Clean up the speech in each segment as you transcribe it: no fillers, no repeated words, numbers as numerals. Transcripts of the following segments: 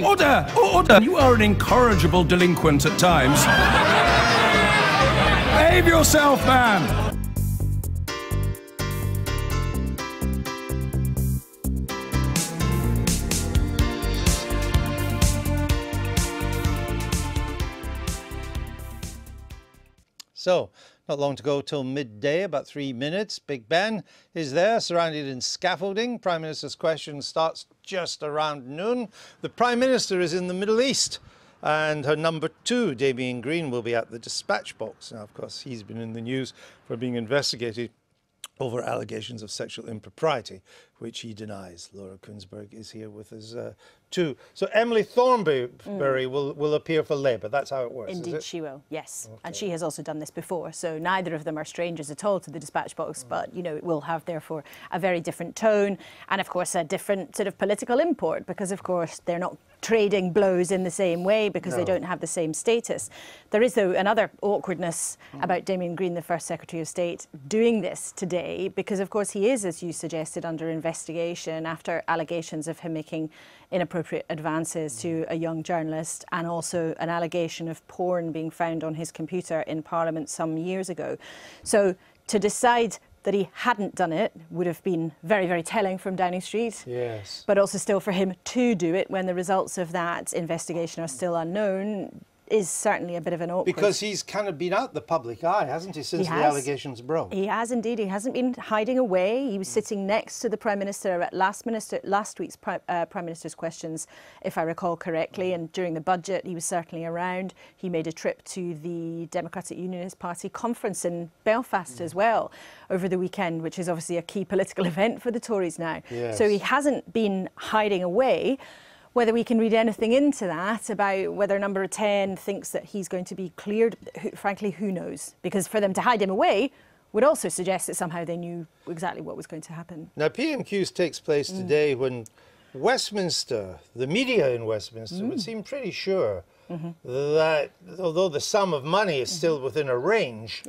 Order! Order! You are an incorrigible delinquent at times. Behave yourself, man! So, not long to go till midday, about 3 minutes. Big Ben is there, surrounded in scaffolding. Prime Minister's question starts just around noon. The Prime Minister is in the Middle East, and her number two, Damien Green, will be at the dispatch box. Now, of course, he's been in the news for being investigated over allegations of sexual impropriety, which he denies. Laura Kuenssberg is here with us too. So Emily Thornberry will appear for Labour. That's how it works. Indeed, she will, yes. Okay. And she has also done this before, so neither of them are strangers at all to the dispatch box, but, you know, it will have, therefore, a very different tone and, of course, a different sort of political import because, of course, they're not trading blows in the same way because they don't have the same status. There is, though, another awkwardness about Damien Green, the First Secretary of State, doing this today because, of course, he is, as you suggested, under investigation after allegations of him making inappropriate advances to a young journalist and also an allegation of porn being found on his computer in Parliament some years ago. So to decide that he hadn't done it would have been very, very telling from Downing Street. Yes. But also still for him to do it when the results of that investigation are still unknown is certainly a bit of an awkward... Because he's kind of been out the public eye, hasn't he, since the allegations broke? He has indeed. He hasn't been hiding away. He was sitting next to the Prime Minister at last week's Prime Minister's questions, if I recall correctly, and during the budget he was certainly around. He made a trip to the Democratic Unionist Party conference in Belfast as well over the weekend, which is obviously a key political event for the Tories now. Yes. So he hasn't been hiding away. Whether we can read anything into that about whether number 10 thinks that he's going to be cleared, frankly, who knows? Because for them to hide him away would also suggest that somehow they knew exactly what was going to happen. Now, PMQs takes place today when Westminster, the media in Westminster, would seem pretty sure that although the sum of money is still within a range,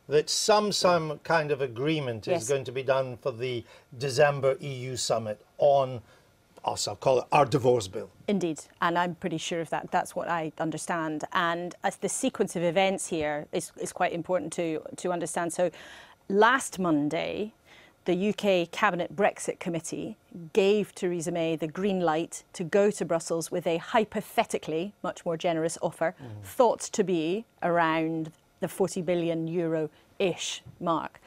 that some kind of agreement is going to be done for the December EU summit on, I'll call it our divorce bill. Indeed, and I'm pretty sure of that. That's what I understand. And as the sequence of events here is quite important to understand. So last Monday, the UK Cabinet Brexit Committee gave Theresa May the green light to go to Brussels with a hypothetically much more generous offer, thought to be around the 40 billion euro-ish mark.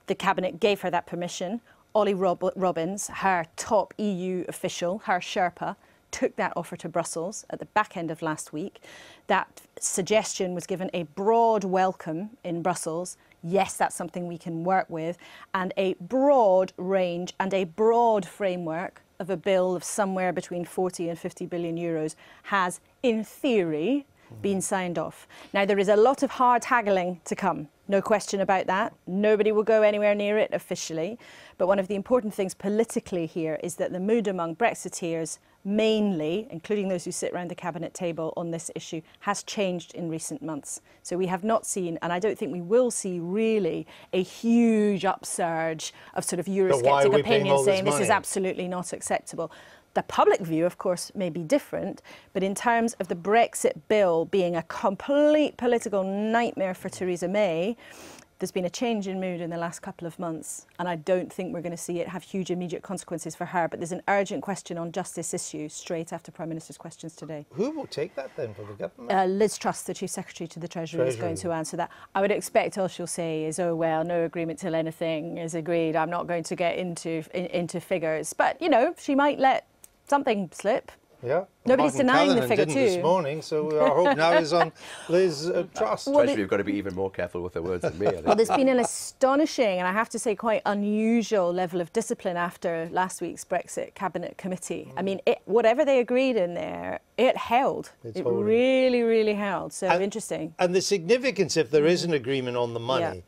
The Cabinet gave her that permission. Ollie Robbins, her top EU official, her Sherpa, took that offer to Brussels at the back end of last week. That suggestion was given a broad welcome in Brussels. Yes, that's something we can work with, and a broad range and a broad framework of a bill of somewhere between 40 and 50 billion euros has, in theory, been signed off. Now, there is a lot of hard haggling to come. No question about that. Nobody will go anywhere near it officially. But one of the important things politically here is that the mood among Brexiteers, mainly, including those who sit around the cabinet table on this issue, has changed in recent months. So we have not seen, and I don't think we will see really, a huge upsurge of sort of Eurosceptic opinion saying this is absolutely not acceptable. The public view, of course, may be different, but in terms of the Brexit bill being a complete political nightmare for Theresa May, there's been a change in mood in the last couple of months, and I don't think we're going to see it have huge immediate consequences for her. But there's an urgent question on justice issues straight after Prime Minister's questions today. Who will take that then for the government? Liz Truss, the Chief Secretary to the Treasury, is going to answer that. I would expect all she'll say is, oh, well, no agreement till anything is agreed. I'm not going to get into figures. But, you know, she might let something slip. Yeah. Nobody's denying the figure too. This morning, so our hope now is on Liz Truss. Well, Treasury have got to be even more careful with their words than me. I think. Well, there's been an astonishing, and I have to say quite unusual level of discipline after last week's Brexit Cabinet Committee. I mean, whatever they agreed in there, it held. It really, really held. So interesting. And the significance, if there is an agreement on the money,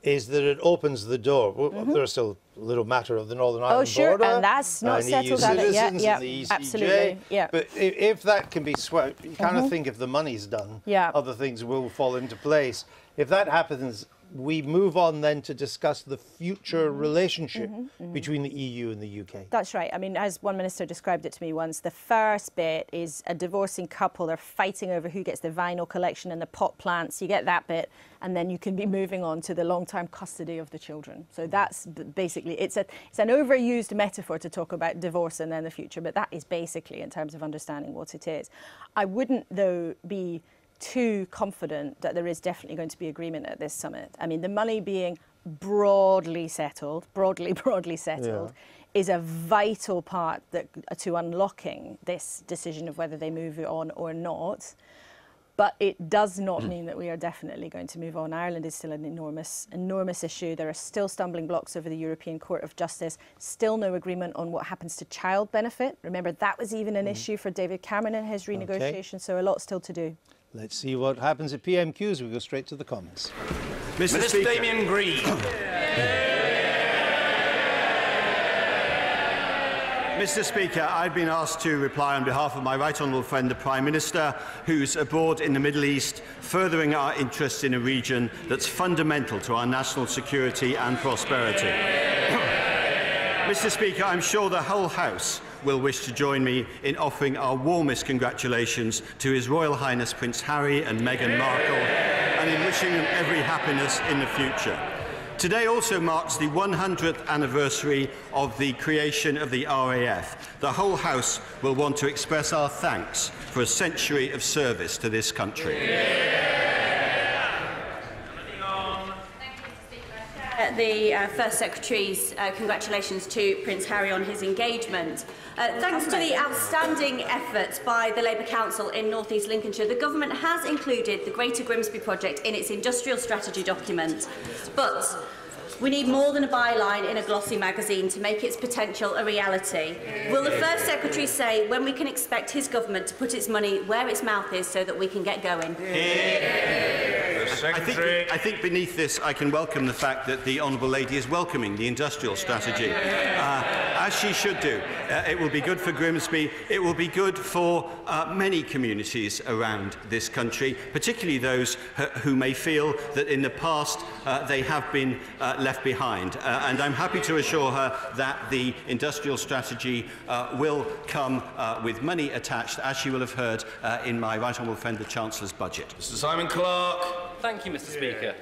is that it opens the door. Well, there's still a little matter of the Northern Ireland border. And that's not settled at it yet. Yeah, absolutely. Yeah. But if that can be swept, you kind of think if the money's done, other things will fall into place. If that happens, we move on then to discuss the future relationship between the EU and the UK. That's right. I mean, as one minister described it to me once, the first bit is a divorcing couple. They're fighting over who gets the vinyl collection and the pot plants. You get that bit, and then you can be moving on to the long-term custody of the children. So that's basically, it's an overused metaphor to talk about divorce and then the future, but that is basically, in terms of understanding what it is. I wouldn't, though, be too confident that there is definitely going to be agreement at this summit. I mean, the money being broadly settled, is a vital part to unlocking this decision of whether they move on or not. But it does not mean that we are definitely going to move on. Ireland is still an enormous, enormous issue. There are still stumbling blocks over the European Court of Justice. Still no agreement on what happens to child benefit. Remember, that was even an issue for David Cameron in his renegotiation, so a lot still to do. Let's see what happens at PMQs. We go straight to the comments. Mr. Damien Green. Mr. Speaker, I've been asked to reply on behalf of my right honourable friend, the Prime Minister, who's abroad in the Middle East, furthering our interests in a region that's fundamental to our national security and prosperity. Mr. Speaker, I'm sure the whole House will wish to join me in offering our warmest congratulations to His Royal Highness Prince Harry and Meghan Markle, and in wishing them every happiness in the future. Today also marks the 100th anniversary of the creation of the RAF. The whole House will want to express our thanks for a century of service to this country. The First Secretary's congratulations to Prince Harry on his engagement. Thanks to the outstanding efforts by the Labour Council in North East Lincolnshire, the Government has included the Greater Grimsby project in its industrial strategy document. But we need more than a byline in a glossy magazine to make its potential a reality. Will the First Secretary say when we can expect his government to put its money where its mouth is so that we can get going? I think beneath this I can welcome the fact that the Honourable Lady is welcoming the industrial strategy, as she should do. It will be good for Grimsby, it will be good for many communities around this country, particularly those who may feel that in the past they have been left behind. And I'm happy to assure her that the industrial strategy will come with money attached, as she will have heard in my right honourable friend the Chancellor's budget. Mr. Simon Clark. Thank you, Mr. Speaker.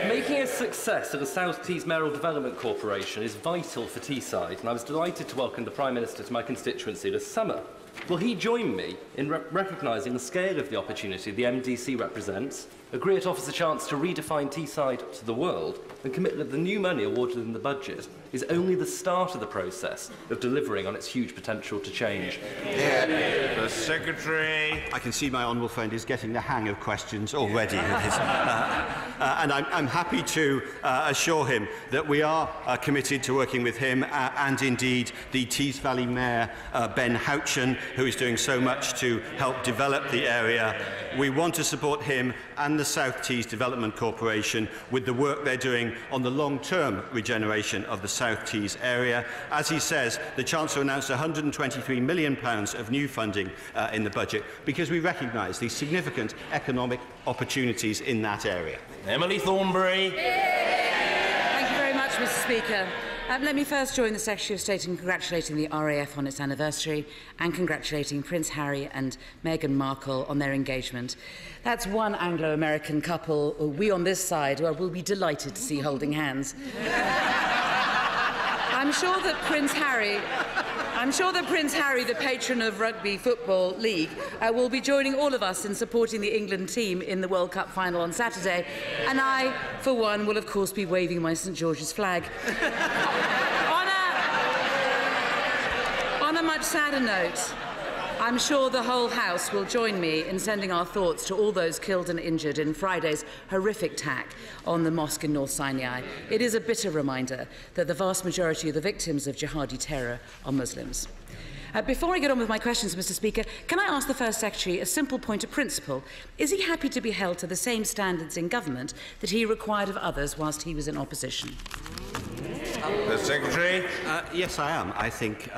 Making a success of the South Tees Mayoral Development Corporation is vital for Teesside, and I was delighted to welcome the Prime Minister to my constituency this summer. Will he join me in recognising the scale of the opportunity the MDC represents, agree it offers a chance to redefine Teesside to the world, and commit that the new money awarded in the budget is only the start of the process of delivering on its huge potential to change? The Secretary. I can see my honourable friend is getting the hang of questions already. And I'm happy to assure him that we are committed to working with him and indeed the Tees Valley Mayor, Ben Houchen, who is doing so much to help develop the area. We want to support him and the South Tees Development Corporation with the work they're doing on the long-term regeneration of the South Tees area. As he says, the Chancellor announced £123 million of new funding in the budget because we recognise the significant economic opportunities in that area. Emily Thornberry. Thank you very much, Mr. Speaker. Let me first join the Secretary of State in congratulating the RAF on its anniversary and congratulating Prince Harry and Meghan Markle on their engagement. That's one Anglo-American couple we on this side will be delighted to see holding hands. I'm sure that Prince Harry, the patron of Rugby Football League, will be joining all of us in supporting the England team in the World Cup final on Saturday, and I, for one, will of course be waving my St George's flag. On a much sadder note, I'm sure the whole House will join me in sending our thoughts to all those killed and injured in Friday's horrific attack on the mosque in North Sinai. It is a bitter reminder that the vast majority of the victims of jihadi terror are Muslims. Before I get on with my questions, Mr. Speaker, can I ask the First Secretary a simple point of principle? Is he happy to be held to the same standards in government that he required of others whilst he was in opposition? The Secretary. Yes, I am. I think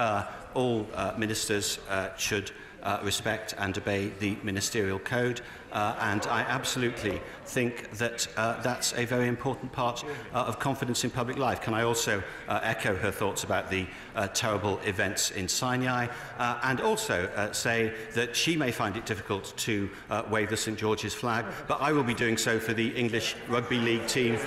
all ministers should respect and obey the ministerial code, and I absolutely think that that's a very important part of confidence in public life. Can I also echo her thoughts about the terrible events in Sinai, and also say that she may find it difficult to wave the St George's flag, but I will be doing so for the English Rugby League team.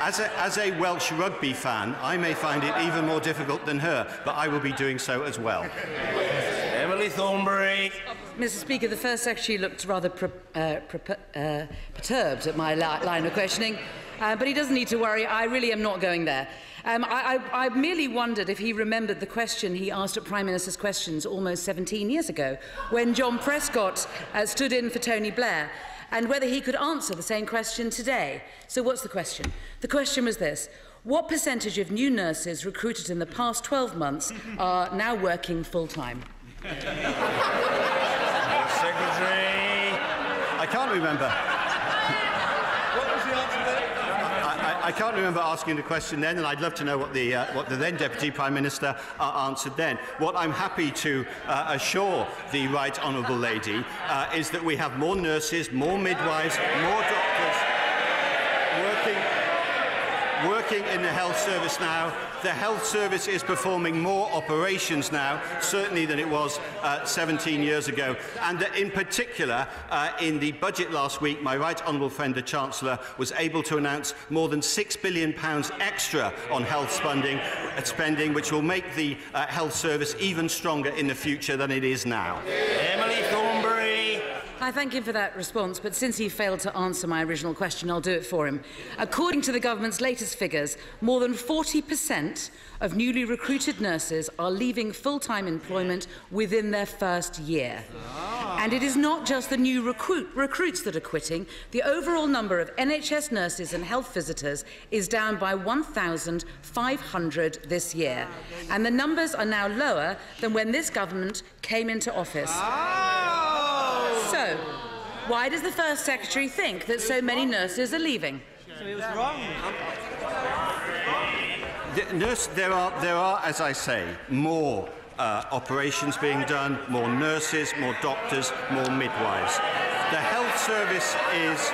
As a Welsh rugby fan, I may find it even more difficult than her, but I will be doing so as well. Emily Thornberry. Mr. Speaker, the First Secretary looked rather perturbed at my line of questioning, but he doesn't need to worry. I really am not going there. I merely wondered if he remembered the question he asked at Prime Minister's Questions almost 17 years ago, when John Prescott stood in for Tony Blair, and whether he could answer the same question today. So what's the question? The question was this: what percentage of new nurses recruited in the past 12 months are now working full-time? Secretary. I can't remember. What was the answer there? I can't remember asking the question then, and I'd love to know what the then Deputy Prime Minister answered then. What I'm happy to assure the Right Honourable Lady is that we have more nurses, more midwives, more doctors working in the health service now. The health service is performing more operations now, certainly than it was 17 years ago. And in particular, in the budget last week, my right honourable friend, the Chancellor, was able to announce more than £6 billion extra on health spending, which will make the health service even stronger in the future than it is now. Emily Thornberry. I thank him for that response, but since he failed to answer my original question, I'll do it for him. According to the government's latest figures, more than 40% of newly recruited nurses are leaving full-time employment within their first year. And it is not just the new recruits that are quitting. The overall number of NHS nurses and health visitors is down by 1,500 this year. And the numbers are now lower than when this government came into office. So, why does the First Secretary think that so many nurses are leaving? So he was wrong. There are, as I say, more operations being done, more nurses, more doctors, more midwives. The health service is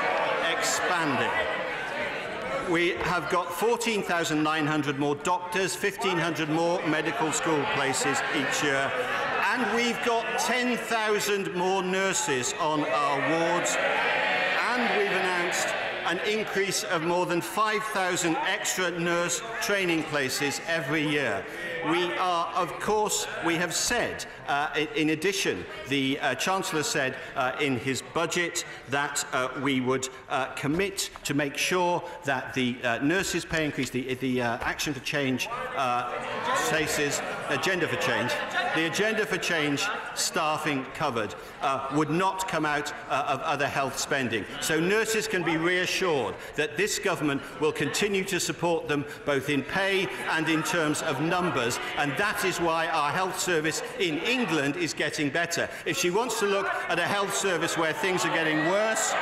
expanding. We have got 14,900 more doctors, 1,500 more medical school places each year. And we've got 10,000 more nurses on our wards, and we've announced an increase of more than 5,000 extra nurse training places every year. We are, of course, we have said, in addition, the Chancellor said in his budget that we would commit to make sure that the nurses' pay increase, the Action for Change places, Agenda for Change, the Agenda for Change staffing covered would not come out of other health spending. So nurses can be reassured that this government will continue to support them both in pay and in terms of numbers. And that is why our health service in England is getting better. If she wants to look at a health service where things are getting worse,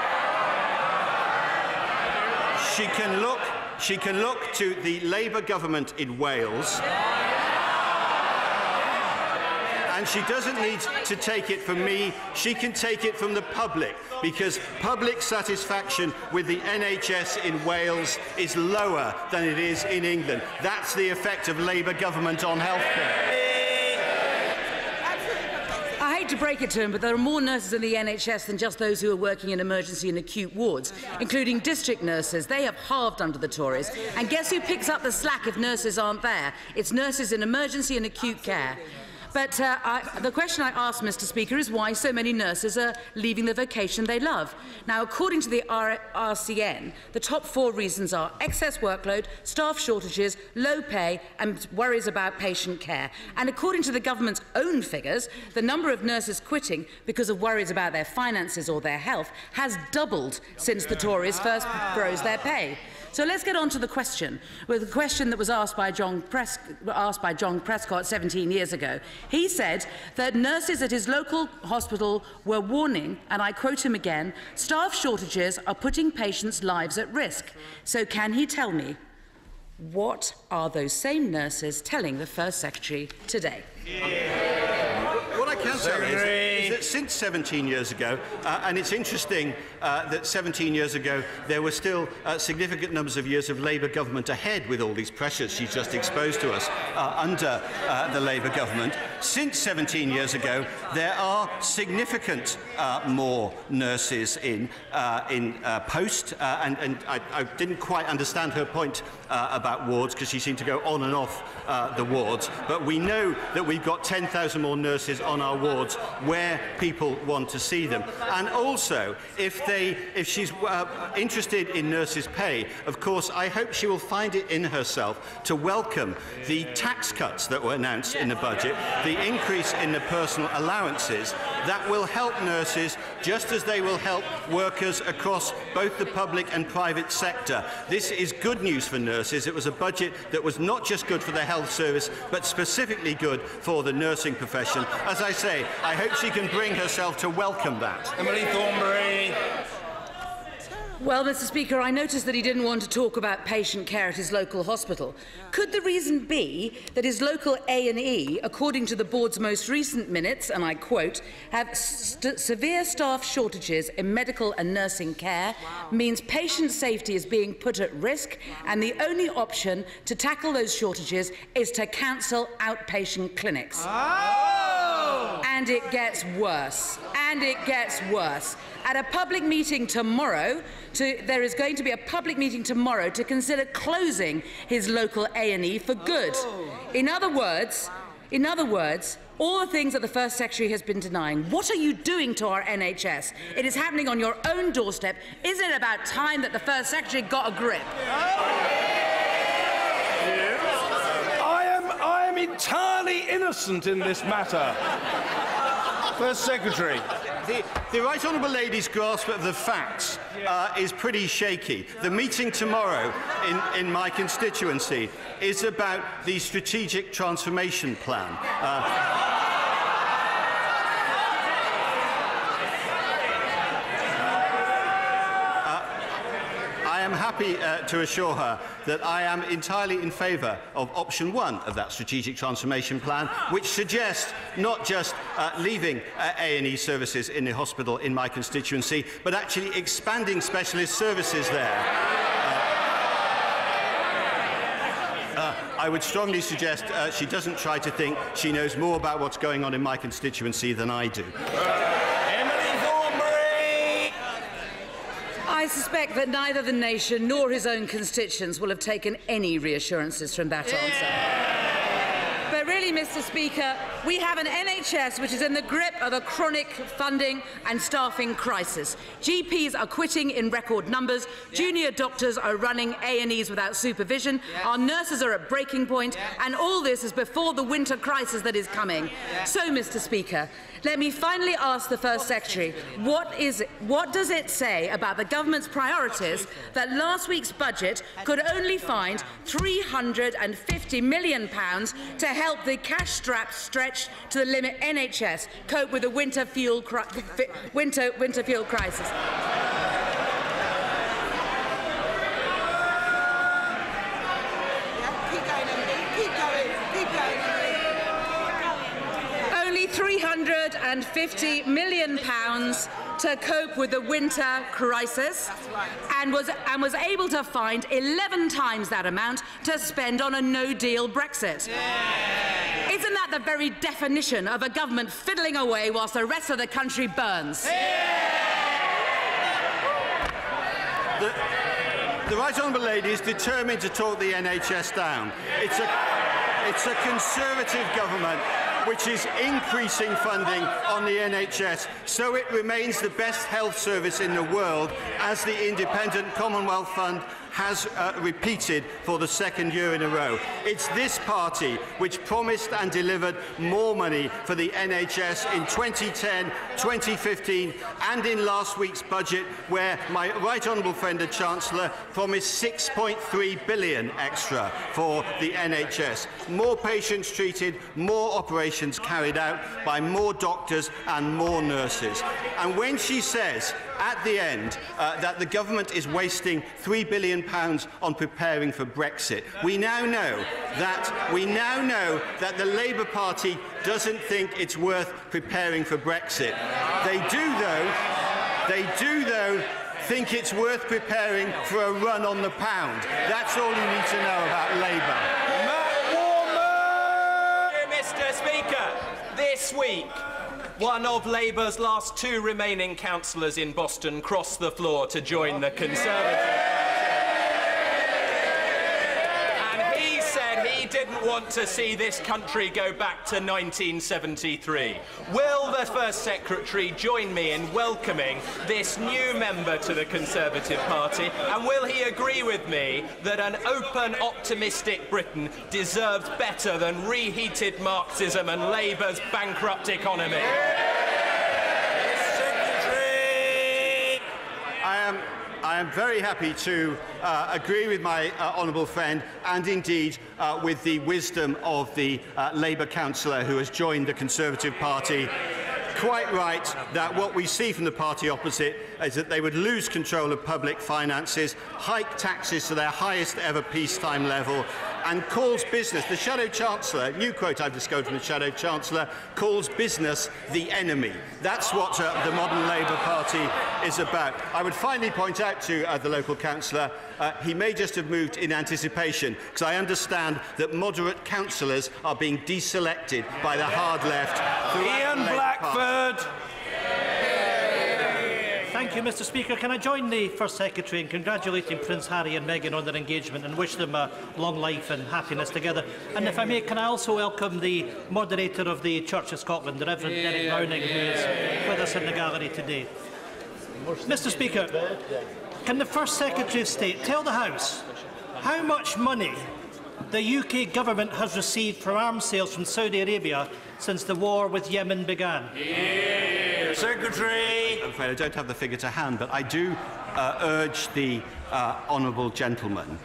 she can look to the Labour government in Wales. And she doesn't need to take it from me, she can take it from the public, because public satisfaction with the NHS in Wales is lower than it is in England. That's the effect of Labour government on healthcare. I hate to break it to him, but there are more nurses in the NHS than just those who are working in emergency and acute wards, including district nurses. They have halved under the Tories. And guess who picks up the slack if nurses aren't there? It's nurses in emergency and acute care. But the question I asked, Mr. Speaker, is why so many nurses are leaving the vocation they love. Now, according to the RCN, the top 4 reasons are excess workload, staff shortages, low pay and worries about patient care. And according to the government's own figures, the number of nurses quitting because of worries about their finances or their health has doubled since the Tories first froze their pay. So let's get on to the question, with the question that was asked by John Prescott 17 years ago. He said that nurses at his local hospital were warning, and I quote him again, "Staff shortages are putting patients' lives at risk." So can he tell me What are those same nurses telling the First Secretary today? What I can say is that since 17 years ago, and it's interesting that 17 years ago there were still significant numbers of years of Labour government ahead with all these pressures she's just exposed to us under the Labour government. Since 17 years ago, there are significant more nurses in post, and I didn't quite understand her point about wards, because she seemed to go on and off the wards, but we know that we've got 10,000 more nurses on our wards where people want to see them. And also, if she's interested in nurses' pay, of course, I hope she will find it in herself to welcome the tax cuts that were announced in the budget, the increase in the personal allowances that will help nurses just as they will help workers across both the public and private sector. This is good news for nurses. It was a budget that was not just good for the health service, but specifically good for the nursing profession. As I say, I hope she can bring herself to welcome that. Emily Thornberry. Well, Mr. Speaker, I noticed that he didn't want to talk about patient care at his local hospital. Could the reason be that his local A&E, according to the board's most recent minutes, and I quote, have severe staff shortages in medical and nursing care, means patient safety is being put at risk, and the only option to tackle those shortages is to cancel outpatient clinics? Oh! And it gets worse. And it gets worse. At a public meeting tomorrow, there is going to be a public meeting tomorrow to consider closing his local A&E for good. In other words, all the things that the First Secretary has been denying. What are you doing to our NHS? It is happening on your own doorstep. Isn't it about time that the First Secretary got a grip? I am entirely innocent in this matter. First Secretary. The Right Honourable Lady's grasp of the facts is pretty shaky. The meeting tomorrow in my constituency is about the strategic transformation plan. I am happy to assure her that I am entirely in favour of option 1 of that strategic transformation plan, which suggests not just leaving A&E services in the hospital in my constituency, but actually expanding specialist services there. I would strongly suggest she doesn't try to think she knows more about what's going on in my constituency than I do. I suspect that neither the nation nor his own constituents will have taken any reassurances from that answer. But really, Mr. Speaker, we have an NHS which is in the grip of a chronic funding and staffing crisis. GPs are quitting in record numbers, junior doctors are running A&Es without supervision, our nurses are at breaking point, and all this is before the winter crisis that is coming. So, Mr. Speaker, let me finally ask the First Secretary, what does it say about the government's priorities that last week's budget could only find £350 million to help the cash-strapped stretched to the limit NHS cope with the winter fuel crisis? Only £350 million to cope with the winter crisis, and was able to find 11 times that amount to spend on a no-deal Brexit. Isn't that the very definition of a government fiddling away whilst the rest of the country burns? The Right Honourable Lady is determined to talk the NHS down. It's a Conservative government which is increasing funding on the NHS so it remains the best health service in the world, as the Independent Commonwealth Fund has repeated for the second year in a row. It's this party which promised and delivered more money for the NHS in 2010, 2015 and in last week's budget, where my right honourable friend the Chancellor promised £6.3 billion extra for the NHS. More patients treated, more operations carried out by more doctors and more nurses. And when she says at the end that the government is wasting £3 billion on preparing for Brexit. We now know that the Labour Party doesn't think it's worth preparing for Brexit. They do though think it's worth preparing for a run on the pound. That's all you need to know about Labour. Mr. Speaker, this week, one of Labour's last two remaining councillors in Boston crossed the floor to join the Conservative. Didn't want to see this country go back to 1973. Will the First Secretary join me in welcoming this new member to the Conservative Party, and will he agree with me that an open, optimistic Britain deserves better than reheated Marxism and Labour's bankrupt economy? I am very happy to agree with my honourable friend and indeed with the wisdom of the Labour councillor who has joined the Conservative Party. Quite right that what we see from the party opposite is that they would lose control of public finances, hike taxes to their highest ever peacetime level, and calls business, the Shadow Chancellor, new quote I've discovered from the Shadow Chancellor, calls business the enemy. That's what the modern Labour Party is about. I would finally point out to the local councillor, he may just have moved in anticipation, because I understand that moderate councillors are being deselected by the hard left. Ian Blackford. Thank you, Mr. Speaker. Can I join the First Secretary in congratulating Prince Harry and Meghan on their engagement and wish them a long life and happiness together? And if I may, can I also welcome the moderator of the Church of Scotland, the Reverend Derek Browning, who is with us in the gallery today. Mr. Speaker, can the First Secretary of State tell the House how much money the UK government has received from arms sales from Saudi Arabia since the war with Yemen began? Secretary. I'm afraid I don't have the figure to hand, but I do urge the honourable gentleman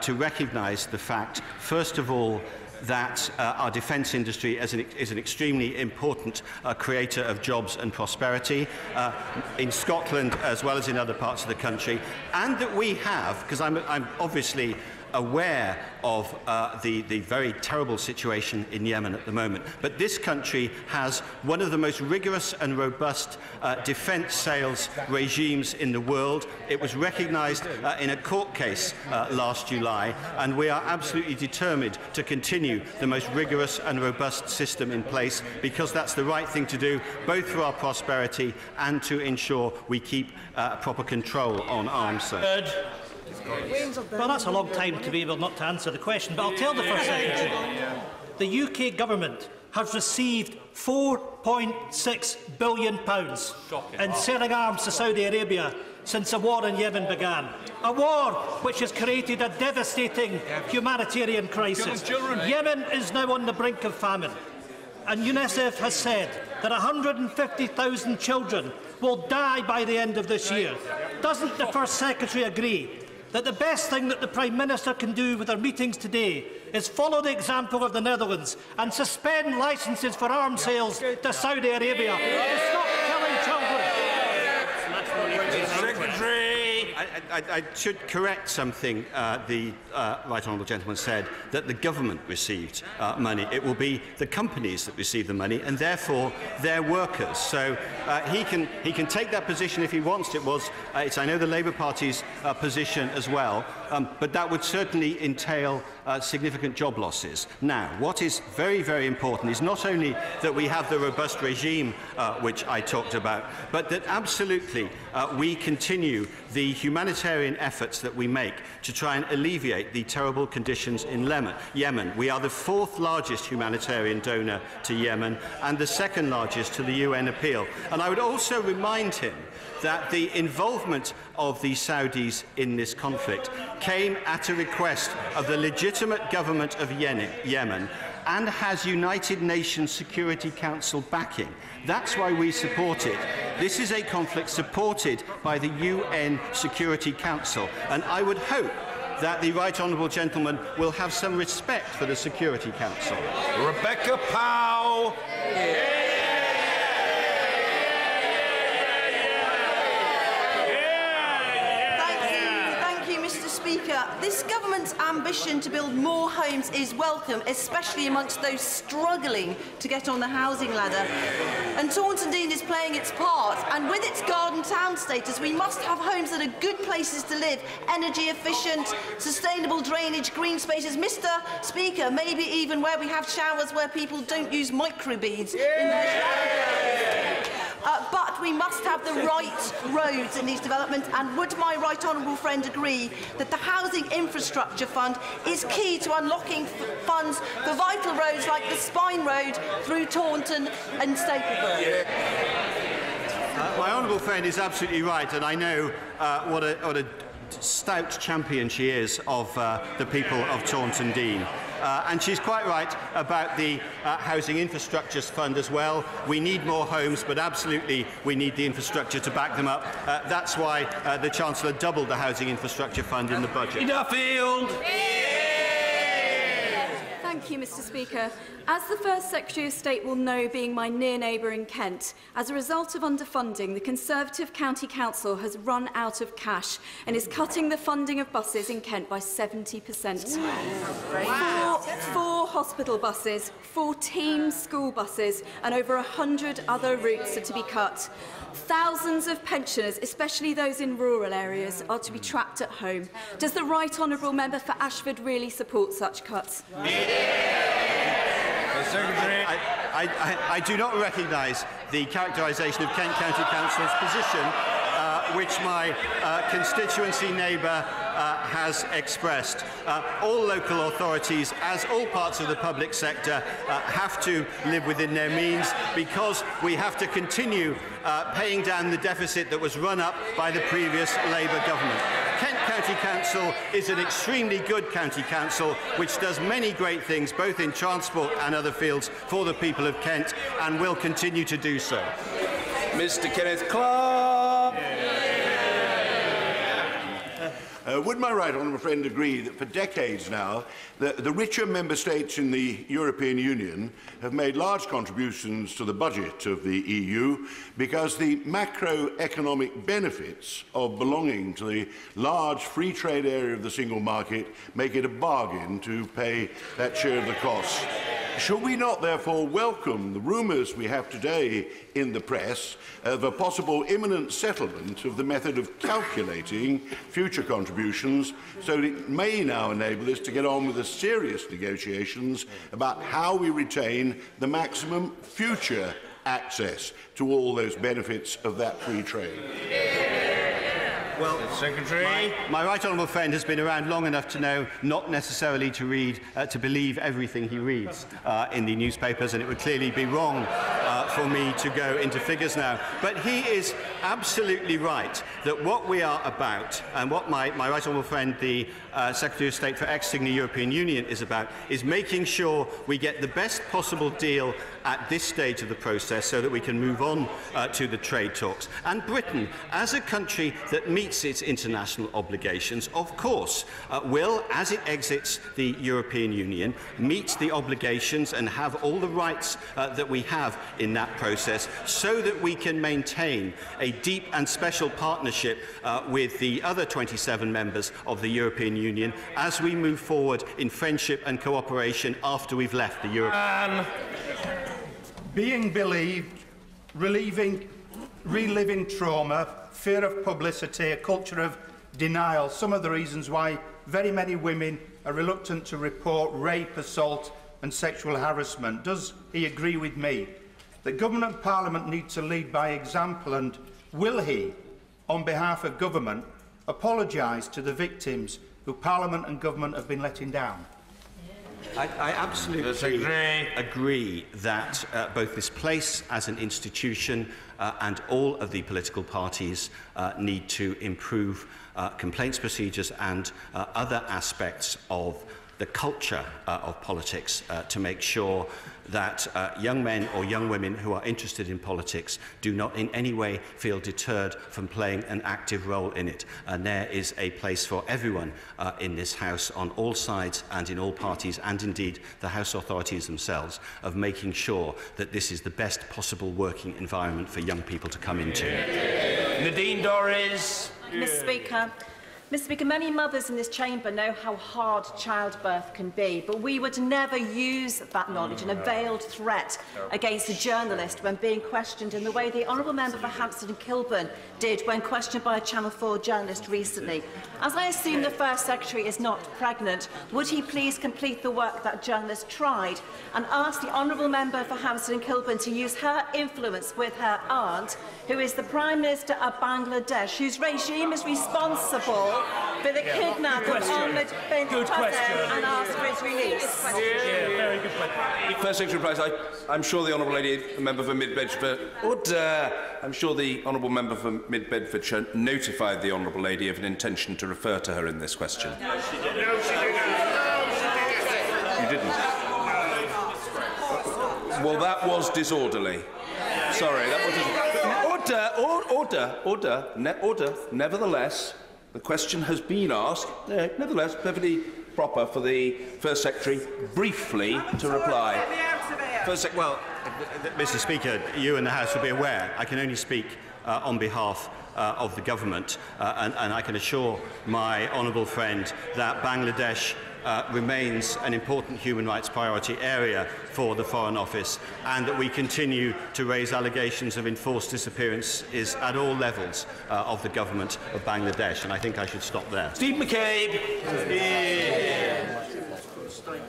to recognise the fact, first of all, that our defence industry is an extremely important creator of jobs and prosperity in Scotland as well as in other parts of the country, and that we have, because I'm obviously aware of the very terrible situation in Yemen at the moment. But this country has one of the most rigorous and robust defence sales regimes in the world. It was recognised in a court case last July, and we are absolutely determined to continue the most rigorous and robust system in place, because that's the right thing to do, both for our prosperity and to ensure we keep proper control on arms sales. Well, that's a long time to be able not to answer the question, but I'll tell the First Secretary. The UK government has received £4.6 billion in selling arms to Saudi Arabia since the war in Yemen began. A war which has created a devastating humanitarian crisis. Yemen is now on the brink of famine, and UNICEF has said that 150,000 children will die by the end of this year. Doesn't the First Secretary agree that the best thing that the Prime Minister can do with our meetings today is follow the example of the Netherlands and suspend licences for arms sales to Saudi Arabia to stop killing children? Secretary. I should correct something the right honourable gentleman said, that the government received money. It will be the companies that receive the money, and therefore their workers. So he can take that position if he wants. It's I know the Labour Party's position as well, but that would certainly entail significant job losses. Now, what is very, very important is not only that we have the robust regime which I talked about, but that absolutely we continue the humanitarian efforts that we make to try and alleviate the terrible conditions in Yemen. We are the fourth largest humanitarian donor to Yemen and the second largest to the UN appeal. And I would also remind him that the involvement of the Saudis in this conflict came at a request of the legitimate government of Yemen and has United Nations Security Council backing. That's why we support it. This is a conflict supported by the UN Security Council, and I would hope that the right honourable gentleman will have some respect for the Security Council. Rebecca Powell. Speaker, this government's ambition to build more homes is welcome, especially amongst those struggling to get on the housing ladder. And Taunton Deane is playing its part, and with its garden town status, we must have homes that are good places to live, energy efficient, sustainable drainage, green spaces. Mr. Speaker, maybe even where we have showers where people don't use microbeads in their showers. But we must have the right roads in these developments, and would my right honourable friend agree that the Housing Infrastructure Fund is key to unlocking funds for vital roads like the Spine Road through Taunton and Stapleburn? My honourable friend is absolutely right, and I know what a stout champion she is of the people of Taunton Deane. And she's quite right about the Housing Infrastructure Fund as well. We need more homes, but absolutely we need the infrastructure to back them up. That's why the Chancellor doubled the Housing Infrastructure Fund in the budget. Duffield! Thank you, Mr. Speaker. As the First Secretary of State will know, being my near neighbour in Kent, as a result of underfunding, the Conservative County Council has run out of cash and is cutting the funding of buses in Kent by 70%. Wow. Four hospital buses, 14 school buses and over 100 other routes are to be cut. Thousands of pensioners, especially those in rural areas, are to be trapped at home. Does the Right Honourable Member for Ashford really support such cuts? Secretary. I do not recognise the characterisation of Kent County Council's position, which my constituency neighbour has expressed. All local authorities, as all parts of the public sector, have to live within their means, because we have to continue paying down the deficit that was run up by the previous Labour government. Kent County Council is an extremely good county council which does many great things, both in transport and other fields, for the people of Kent, and will continue to do so. Mr. Kenneth Clark. Would my right honourable friend agree that for decades now, the richer member states in the European Union have made large contributions to the budget of the EU because the macroeconomic benefits of belonging to the large free trade area of the single market make it a bargain to pay that share of the cost? Should we not therefore welcome the rumours we have today in the press of a possible imminent settlement of the method of calculating future contributions, so that it may now enable us to get on with the serious negotiations about how we retain the maximum future access to all those benefits of that free trade? Well, Secretary, my right honourable friend has been around long enough to know not necessarily to read, to believe everything he reads in the newspapers, and it would clearly be wrong for me to go into figures now. But he is absolutely right that what we are about, and what my right honourable friend, the Secretary of State for exiting the European Union, is about, is making sure we get the best possible deal at this stage of the process so that we can move on to the trade talks. And Britain, as a country that meets its international obligations, of course, will, as it exits the European Union, meet the obligations and have all the rights that we have in that process, so that we can maintain a deep and special partnership with the other 27 members of the European Union as we move forward in friendship and cooperation after we've left the European Union. Being believed, reliving trauma, fear of publicity, a culture of denial, some of the reasons why very many women are reluctant to report rape, assault and sexual harassment. Does he agree with me that Government and Parliament need to lead by example, and will he, on behalf of Government, apologise to the victims who Parliament and Government have been letting down? I absolutely agree that both this place as an institution and all of the political parties need to improve complaints procedures and other aspects of the culture of politics to make sure that young men or young women who are interested in politics do not in any way feel deterred from playing an active role in it. And there is a place for everyone in this House, on all sides and in all parties, and indeed the House authorities themselves, of making sure that this is the best possible working environment for young people to come into. Nadine Dorries. Mr. Speaker, Mr. Speaker, many mothers in this chamber know how hard childbirth can be, but we would never use that knowledge in a veiled threat against a journalist when being questioned in the way the Honourable Member for Hampstead and Kilburn did when questioned by a Channel 4 journalist recently. As I assume the First Secretary is not pregnant, would he please complete the work that journalist tried and ask the Honourable Member for Hampstead and Kilburn to use her influence with her aunt, who is the Prime Minister of Bangladesh, whose regime is responsible for the kidnapping of Ahmed bin Qasim, and ask for his release? Very good question. First Secretary Price, I'm sure the Honourable Lady, the Member for Mid-Bedford, I'm sure the Honourable Member for Mid-Bedfordshire notified the Honourable Lady of an intention to refer to her in this question. No, she didn't. No, she didn't. You didn't? Well, that was disorderly. Sorry, that was order. Nevertheless, the question has been asked. Nevertheless, perfectly proper for the First Secretary briefly to reply. Well, Mr. Speaker, you and the House will be aware I can only speak on behalf of the government, and I can assure my honourable friend that Bangladesh remains an important human rights priority area for the Foreign Office, and that we continue to raise allegations of enforced disappearances at all levels of the government of Bangladesh. And I think I should stop there. Steve McCabe.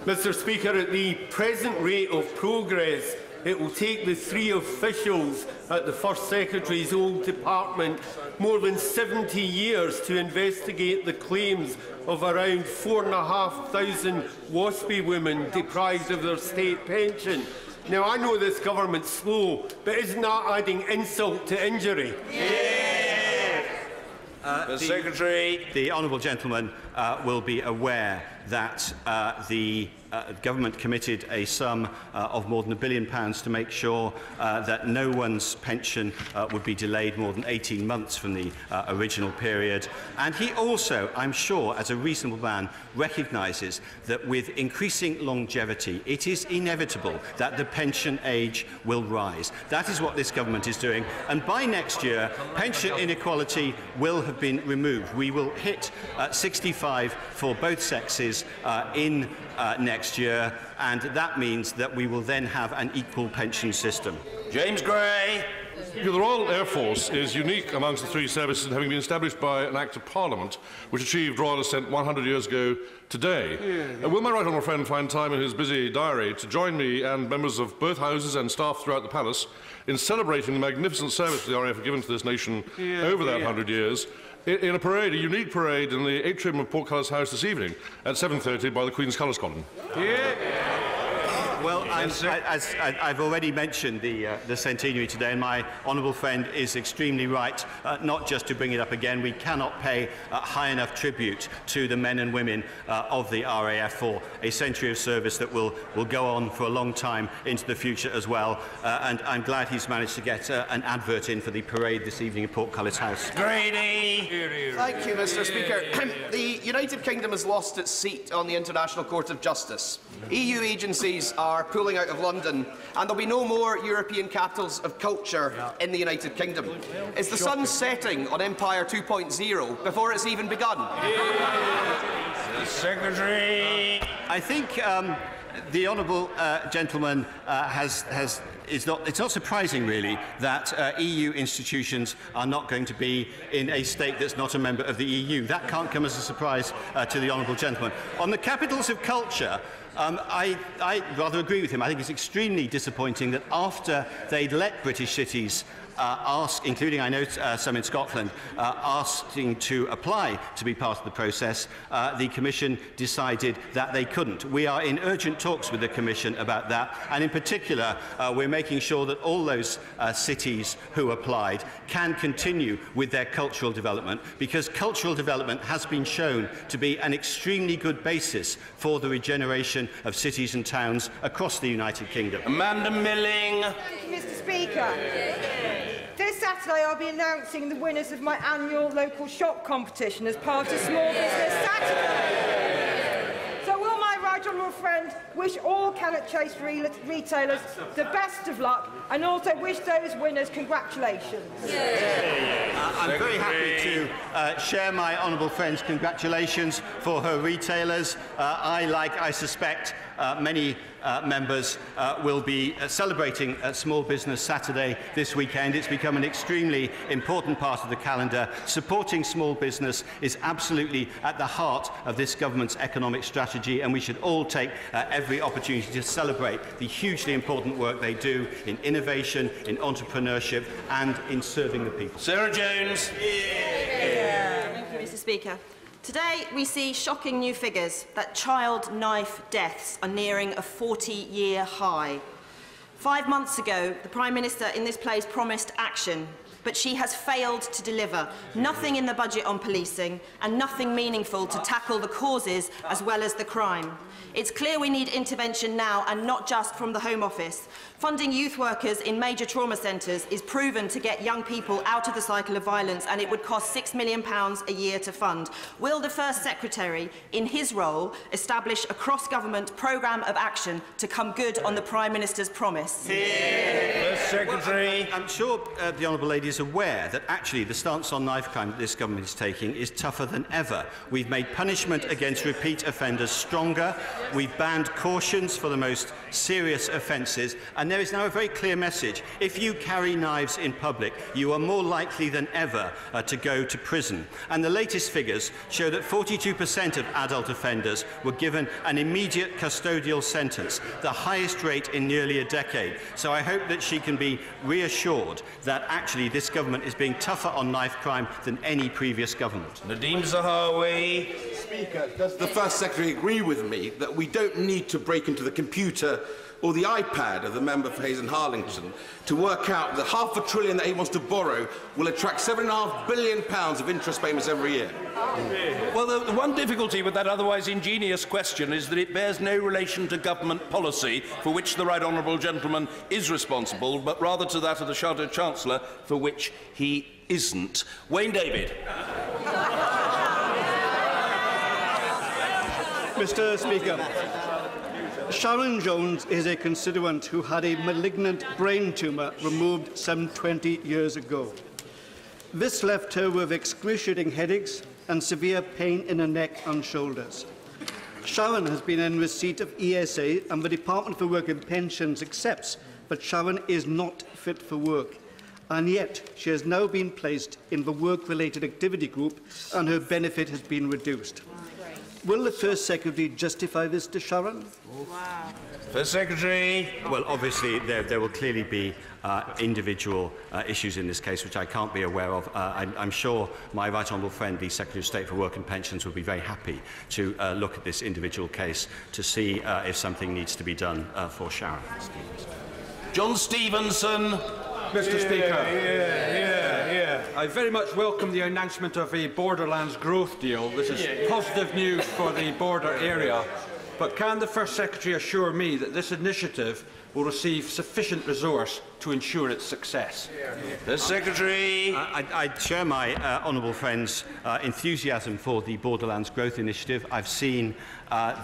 Mr. Speaker, at the present rate of progress, it will take the 3 officials at the First Secretary's old department more than 70 years to investigate the claims of around 4,500 WASPy women deprived of their state pension. Now, I know this government's slow, but isn't that adding insult to injury? The Secretary. The honourable gentleman will be aware that the government committed a sum of more than £1 billion to make sure that no one's pension would be delayed more than 18 months from the original period. And he also, I'm sure, as a reasonable man, recognises that with increasing longevity, it is inevitable that the pension age will rise. That is what this government is doing. And by next year, pension inequality will have been removed. We will hit 65 for both sexes in next year, and that means that we will then have an equal pension system. James Gray. The Royal Air Force is unique amongst the 3 services in having been established by an Act of Parliament which achieved royal assent 100 years ago today. Will my right honourable friend find time in his busy diary to join me and members of both houses and staff throughout the Palace in celebrating the magnificent service the RAF have given to this nation over that 100 years, in a parade, a unique parade in the atrium of Portcullis House this evening at 7:30 by the Queen's Colours Column? Well, I've already mentioned the centenary today, and my honourable friend is extremely right, not just to bring it up again. We cannot pay high enough tribute to the men and women of the RAF for a century of service that will go on for a long time into the future as well. And I'm glad he's managed to get an advert in for the parade this evening at Portcullis House. Grady. Thank you, Mr. Speaker. The United Kingdom has lost its seat on the International Court of Justice. EU agencies are pulling out of London, and there'll be no more European capitals of culture in the United Kingdom. Is the sun setting on Empire 2.0 before it's even begun? The Secretary. I think the honourable gentleman it's not surprising, really, that EU institutions are not going to be in a state that's not a member of the EU. That can't come as a surprise to the honourable gentleman. On the capitals of culture, I rather agree with him. I think it's extremely disappointing that after they'd let British cities including, I know, some in Scotland, asking to apply to be part of the process, the Commission decided that they couldn't. We are in urgent talks with the Commission about that, and in particular, we're making sure that all those cities who applied can continue with their cultural development, because cultural development has been shown to be an extremely good basis for the regeneration of cities and towns across the United Kingdom. Amanda Milling. Thank you, Mr. Speaker. This Saturday I'll be announcing the winners of my annual local shop competition as part of Small Business Saturday. So will my right right honourable friend wish all Cannock Chase retailers the best of luck and also wish those winners congratulations. I'm very happy to share my honourable friend's congratulations for her retailers. I suspect many members will be celebrating Small Business Saturday this weekend. It's become an extremely important part of the calendar. Supporting small business is absolutely at the heart of this government's economic strategy, and we should all take every opportunity to celebrate the hugely important work they do in innovation, in entrepreneurship and in serving the people. Sarah Jones. Thank you, Mr. Speaker. Today, we see shocking new figures that child knife deaths are nearing a 40-year high. 5 months ago, the Prime Minister in this place promised action, but she has failed to deliver. Nothing in the budget on policing and nothing meaningful to tackle the causes as well as the crime. It's clear we need intervention now and not just from the Home Office. Funding youth workers in major trauma centres is proven to get young people out of the cycle of violence, and it would cost £6 million a year to fund. Will the First Secretary, in his role, establish a cross-government programme of action to come good on the Prime Minister's promise? First Secretary. Well, I'm sure the honourable lady is aware that actually the stance on knife crime that this government is taking is tougher than ever. We've made punishment against repeat offenders stronger. We've banned cautions for the most serious offences, and there is now a very clear message. If you carry knives in public, you are more likely than ever to go to prison. And the latest figures show that 42% of adult offenders were given an immediate custodial sentence, the highest rate in nearly a decade. So I hope that she can be reassured that actually this government is being tougher on knife crime than any previous government. Nadeem Zahawi. Speaker, does the First Secretary agree with me that we don't need to break into the computer or the iPad of the member for Hayes and Harlington to work out that £500 billion that he wants to borrow will attract £7.5 billion of interest payments every year? Well, the one difficulty with that otherwise ingenious question is that it bears no relation to government policy, for which the right honourable gentleman is responsible, but rather to that of the Shadow Chancellor, for which he isn't. Wayne David. Mr. Speaker, Sharon Jones is a constituent who had a malignant brain tumour removed some 20 years ago. This left her with excruciating headaches and severe pain in her neck and shoulders. Sharon has been in receipt of ESA, and the Department for Work and Pensions accepts that Sharon is not fit for work, and yet she has now been placed in the work-related activity group and her benefit has been reduced. Will the First Secretary justify this to Sharon? Wow. First Secretary. Well, obviously, there will clearly be individual issues in this case, which I can't be aware of. I'm sure my right honourable friend, the Secretary of State for Work and Pensions, would be very happy to look at this individual case to see if something needs to be done for Sharon. John Stevenson. Mr. Speaker. I very much welcome the announcement of a Borderlands growth deal. This is positive news for the border area. But can the First Secretary assure me that this initiative will receive sufficient resource to ensure its success? The Secretary. I share my honourable friend's enthusiasm for the Borderlands Growth Initiative. I've seen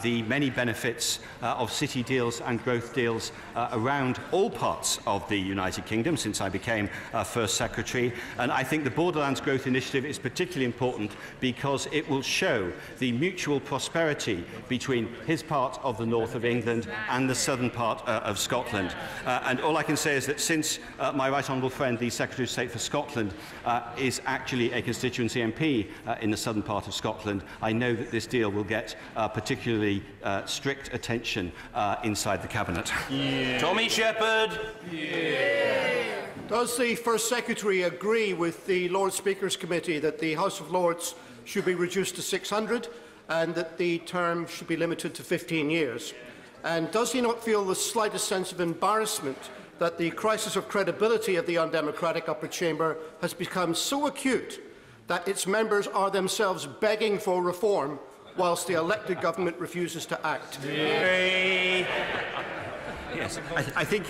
the many benefits of city deals and growth deals around all parts of the United Kingdom since I became First Secretary, and I think the Borderlands Growth Initiative is particularly important because it will show the mutual prosperity between his part of the north of England and the southern part of Scotland. And all I can say is that since my right honourable friend, the Secretary of State for Scotland, is actually a constituency MP in the southern part of Scotland, I know that this deal will get particularly strict attention inside the Cabinet. Tommy Shepherd. Does the First Secretary agree with the Lord Speaker's Committee that the House of Lords should be reduced to 600 and that the term should be limited to 15 years? And does he not feel the slightest sense of embarrassment that the crisis of credibility of the undemocratic upper chamber has become so acute that its members are themselves begging for reform whilst the elected government refuses to act? Yes, I think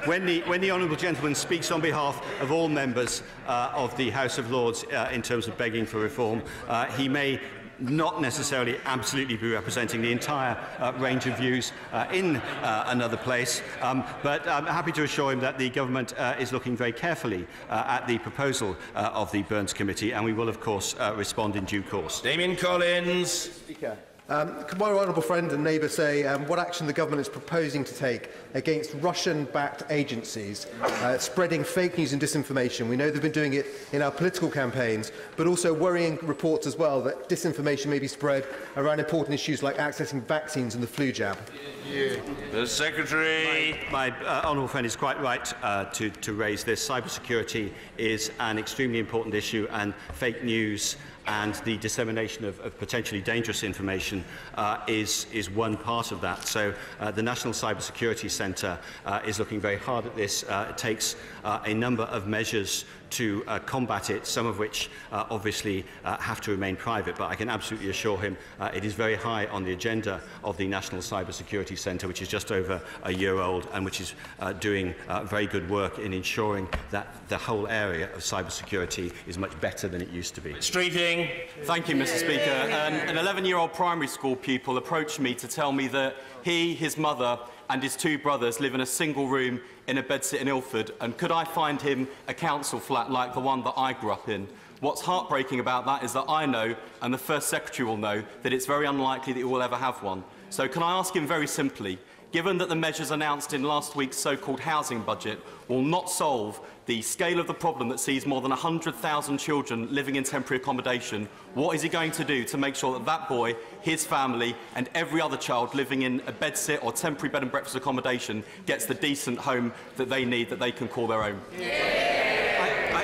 when the honourable gentleman speaks on behalf of all members of the House of Lords in terms of begging for reform, he may not necessarily absolutely be representing the entire range of views in another place, but I'm happy to assure him that the government is looking very carefully at the proposal of the Burns Committee, and we will, of course, respond in due course. Damien Collins. Speaker. Could my honourable friend and neighbour say what action the government is proposing to take against Russian-backed agencies spreading fake news and disinformation? We know they've been doing it in our political campaigns, but also worrying reports as well that disinformation may be spread around important issues like accessing vaccines and the flu jab. The Secretary. My honourable friend is quite right to raise this. Cybersecurity is an extremely important issue, and fake news and the dissemination of potentially dangerous information is one part of that. So the National Cybersecurity Centre is looking very hard at this. It takes a number of measures to combat it, some of which obviously have to remain private, but I can absolutely assure him it is very high on the agenda of the National Cybersecurity Centre, which is just over a year old and which is doing very good work in ensuring that the whole area of cybersecurity is much better than it used to be. Streeting. Thank you, Mr. Speaker. An 11-year-old primary school pupil approached me to tell me that he, his mother and his two brothers live in a single room in a bedsit in Ilford, and could I find him a council flat like the one that I grew up in? What's heartbreaking about that is that I know, and the First Secretary will know, that it's very unlikely that he will ever have one. So can I ask him very simply, given that the measures announced in last week's so-called housing budget will not solve the scale of the problem that sees more than 100,000 children living in temporary accommodation, what is he going to do to make sure that that boy, his family and every other child living in a bedsit or temporary bed and breakfast accommodation gets the decent home that they need, that they can call their own?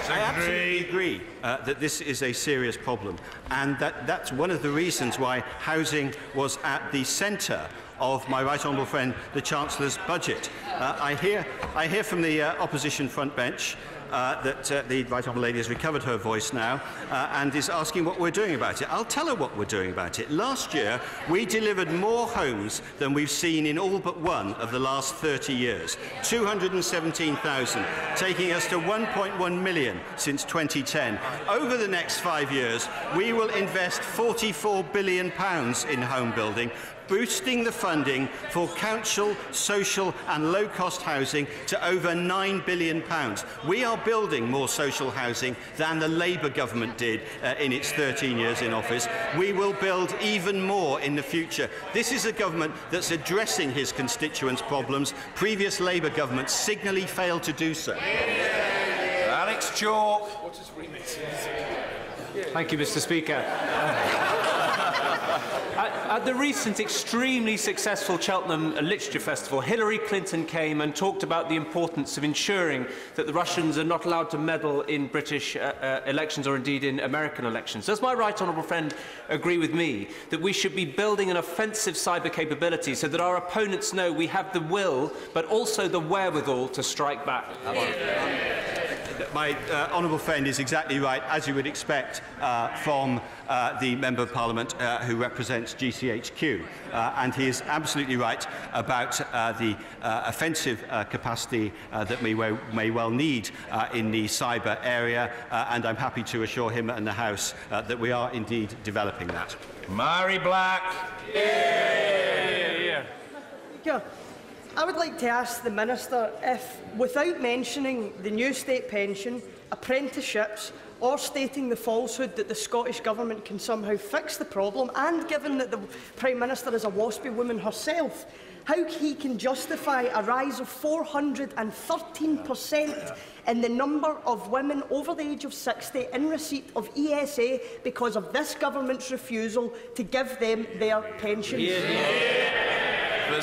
I absolutely agree that this is a serious problem, and that's one of the reasons why housing was at the centre of my right honourable friend, the Chancellor's budget. I hear from the opposition front bench that the right honourable lady has recovered her voice now and is asking what we're doing about it. I'll tell her what we're doing about it. Last year, we delivered more homes than we've seen in all but one of the last 30 years. 217,000, taking us to 1.1 million since 2010. Over the next 5 years, we will invest £44 billion in home building, boosting the funding for council, social and low-cost housing to over £9 billion. We are building more social housing than the Labour government did in its 13 years in office. We will build even more in the future. This is a government that's addressing his constituents' problems. Previous Labour governments signally failed to do so. Alex Chalk. Thank you, Mr. Speaker. At the recent extremely successful Cheltenham Literature Festival, Hillary Clinton came and talked about the importance of ensuring that the Russians are not allowed to meddle in British elections or indeed in American elections. Does my right honourable friend agree with me that we should be building an offensive cyber capability so that our opponents know we have the will but also the wherewithal to strike back? My honourable friend is exactly right, as you would expect from the Member of Parliament who represents GCHQ. And he is absolutely right about the offensive capacity that we may well need in the cyber area, and I'm happy to assure him and the House that we are indeed developing that. Mary Black. Yeah. I would like to ask the Minister if, without mentioning the new state pension, apprenticeships, or stating the falsehood that the Scottish Government can somehow fix the problem, and given that the Prime Minister is a waspy woman herself, how he can justify a rise of 413% in the number of women over the age of 60 in receipt of ESA because of this Government's refusal to give them their pensions? Well,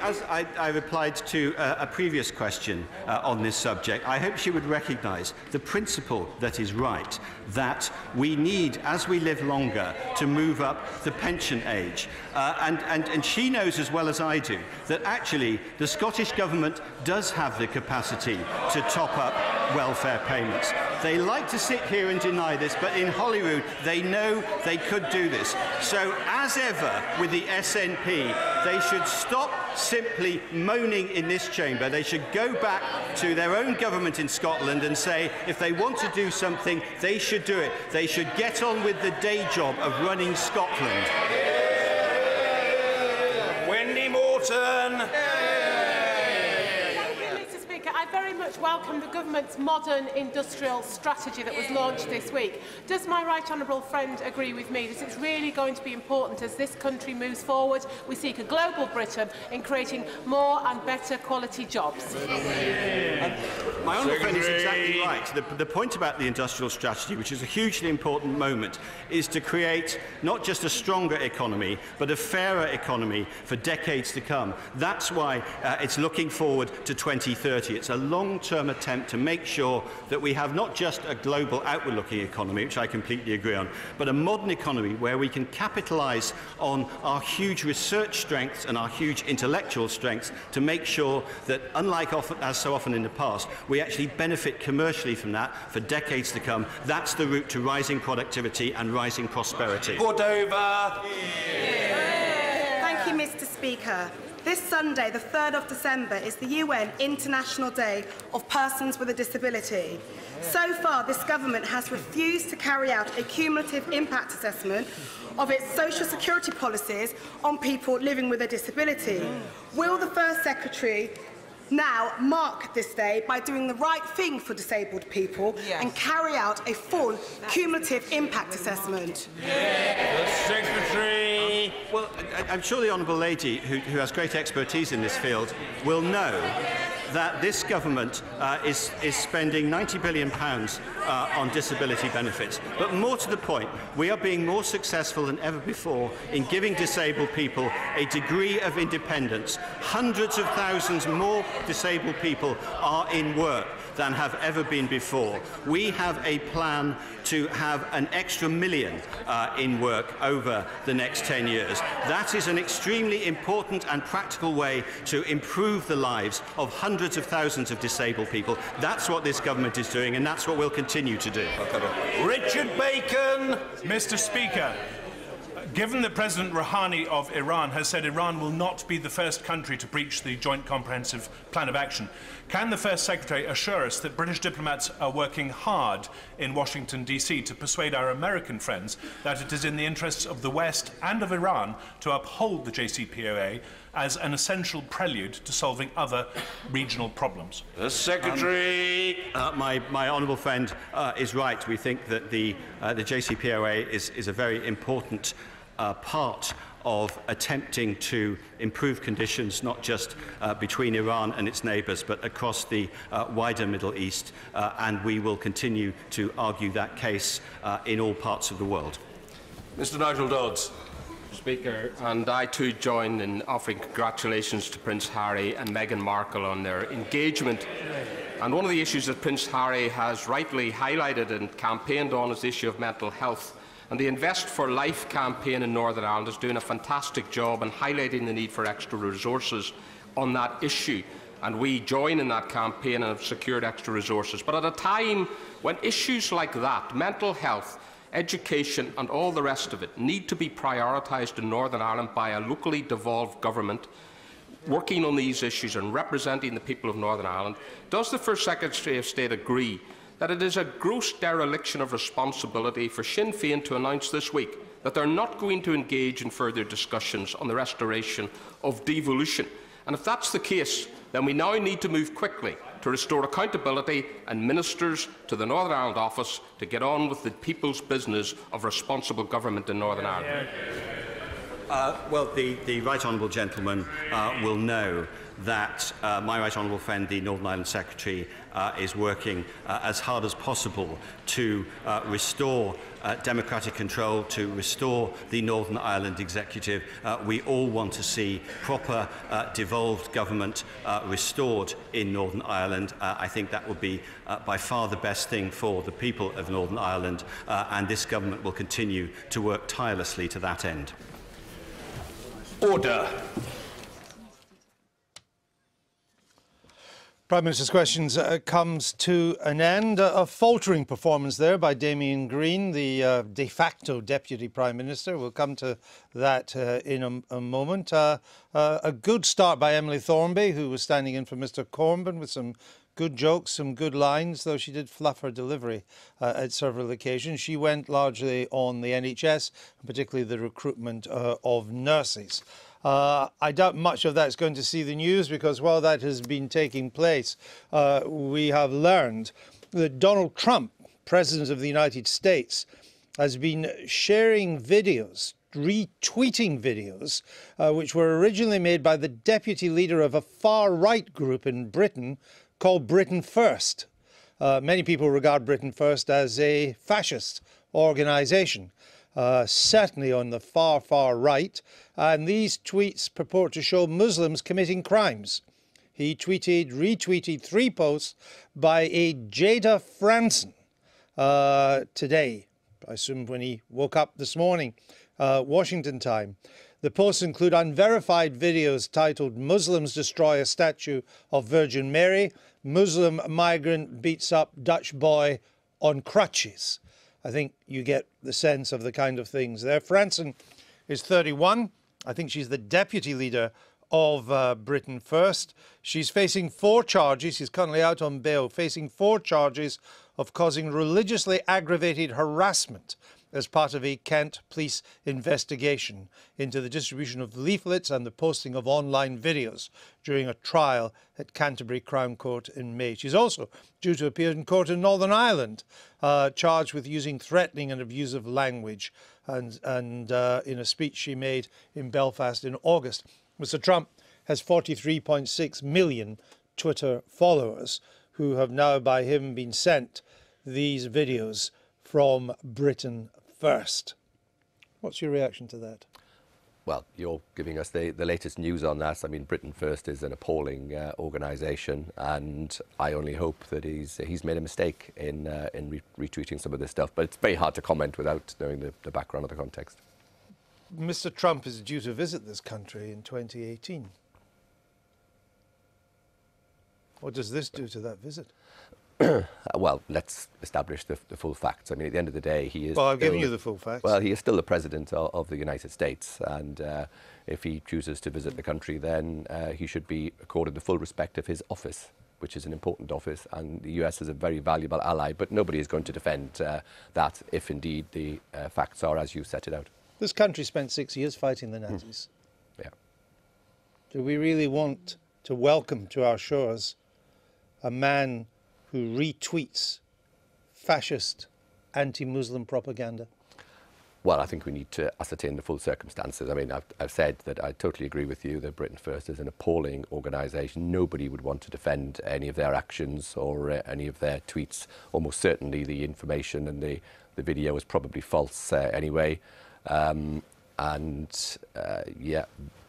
as I replied to a previous question on this subject, I hope she would recognise the principle that is right, that we need, as we live longer, to move up the pension age. And she knows as well as I do that actually the Scottish Government does have the capacity to top up welfare payments. They like to sit here and deny this, but in Holyrood they know they could do this. So, as ever with the SNP, They should stop simply moaning in this chamber. They should go back to their own government in Scotland and say if they want to do something, they should do it. They should get on with the day job of running Scotland. Wendy Morton. I very much welcome the government's modern industrial strategy that was launched this week. Does my right honourable friend agree with me that it's really going to be important as this country moves forward? We seek a global Britain in creating more and better quality jobs. My honourable friend is exactly right. The point about the industrial strategy, which is a hugely important moment, is to create not just a stronger economy, but a fairer economy for decades to come. That's why it's looking forward to 2030. It's a long-term attempt to make sure that we have not just a global outward-looking economy, which I completely agree on, but a modern economy where we can capitalise on our huge research strengths and our huge intellectual strengths to make sure that, unlike as so often in the past, we actually benefit commercially from that for decades to come. That's the route to rising productivity and rising prosperity. Cordova. Thank you, Mr. Speaker. This Sunday, the 3rd of December, is the UN International Day of Persons with a Disability. So far, this government has refused to carry out a cumulative impact assessment of its social security policies on people living with a disability. Will the First Secretary now mark this day by doing the right thing for disabled people and carry out a full cumulative impact assessment? The Secretary. Well, I'm sure the honourable lady, who has great expertise in this field, will know that this government is spending £90 billion on disability benefits. But more to the point, we are being more successful than ever before in giving disabled people a degree of independence. Hundreds of thousands more disabled people are in work than have ever been before. We have a plan to have an extra million in work over the next 10 years. That is an extremely important and practical way to improve the lives of hundreds of thousands of disabled people. That's what this government is doing, and that's what we'll continue to do. Richard Bacon. Mr. Speaker, given that President Rouhani of Iran has said Iran will not be the first country to breach the Joint Comprehensive Plan of Action, can the First Secretary assure us that British diplomats are working hard in Washington, D.C. to persuade our American friends that it is in the interests of the West and of Iran to uphold the JCPOA as an essential prelude to solving other regional problems? The Secretary. My honourable friend is right. We think that the JCPOA is a very important part of attempting to improve conditions not just between Iran and its neighbours but across the wider Middle East, and we will continue to argue that case in all parts of the world. Mr. Nigel Dodds. Speaker, and I too join in offering congratulations to Prince Harry and Meghan Markle on their engagement. And one of the issues that Prince Harry has rightly highlighted and campaigned on is the issue of mental health. And the Invest for Life campaign in Northern Ireland is doing a fantastic job in highlighting the need for extra resources on that issue. And we join in that campaign and have secured extra resources. But at a time when issues like that, mental health, education and all the rest of it, need to be prioritised in Northern Ireland by a locally devolved government working on these issues and representing the people of Northern Ireland, does the First Secretary of State agree that it is a gross dereliction of responsibility for Sinn Féin to announce this week that they are not going to engage in further discussions on the restoration of devolution? And if that's the case, then we now need to move quickly to restore accountability and ministers to the Northern Ireland office to get on with the people's business of responsible government in Northern Ireland. Well, the right honourable gentleman will know that my right honourable friend, the Northern Ireland Secretary, is working as hard as possible to restore democratic control, to restore the Northern Ireland Executive. We all want to see proper devolved government restored in Northern Ireland. I think that would be by far the best thing for the people of Northern Ireland, and this government will continue to work tirelessly to that end. Order. Prime Minister's Questions comes to an end. A faltering performance there by Damien Green, the de facto Deputy Prime Minister. We'll come to that in a moment. A good start by Emily Thornberry, who was standing in for Mr Corbyn with some good jokes, some good lines, though she did fluff her delivery at several occasions. She went largely on the NHS, particularly the recruitment of nurses. I doubt much of that is going to see the news because while that has been taking place, we have learned that Donald Trump, President of the United States, has been sharing videos, retweeting videos, which were originally made by the deputy leader of a far-right group in Britain called Britain First. Many people regard Britain First as a fascist organisation. Certainly on the far, far right, and these tweets purport to show Muslims committing crimes. He retweeted 3 posts by a Jada Franson today, I assume when he woke up this morning, Washington time. The posts include unverified videos titled "Muslims Destroy a Statue of Virgin Mary," "Muslim Migrant Beats Up Dutch Boy on Crutches." I think you get the sense of the kind of things there. Franson is 31. I think she's the deputy leader of Britain First. She's facing 4 charges. She's currently out on bail, facing 4 charges of causing religiously aggravated harassment as part of a Kent police investigation into the distribution of leaflets and the posting of online videos during a trial at Canterbury Crown Court in May. She's also due to appear in court in Northern Ireland, charged with using threatening and abusive language and in a speech she made in Belfast in August. Mr Trump has 43.6 million Twitter followers who have now by him been sent these videos from Britain First. What's your reaction to that? Well, you're giving us the latest news on that. I mean, Britain First is an appalling organisation, and I only hope that he's made a mistake in retweeting some of this stuff. But it's very hard to comment without knowing the background of the context. Mr Trump is due to visit this country in 2018. What does this do to that visit? Well, let's establish the full facts. I mean, at the end of the day, he is... Well, I've given you the full facts. Well, he is still the President of the United States, and if he chooses to visit the country, then he should be accorded the full respect of his office, which is an important office, and the US is a very valuable ally, but nobody is going to defend that if indeed the facts are as you set it out. This country spent 6 years fighting the Nazis. Yeah. Do we really want to welcome to our shores a man who retweets fascist anti-Muslim propaganda? Well, I think we need to ascertain the full circumstances. I mean, I've said that I totally agree with you that Britain First is an appalling organisation. Nobody would want to defend any of their actions or any of their tweets. Almost certainly the information and the video is probably false anyway. Yeah,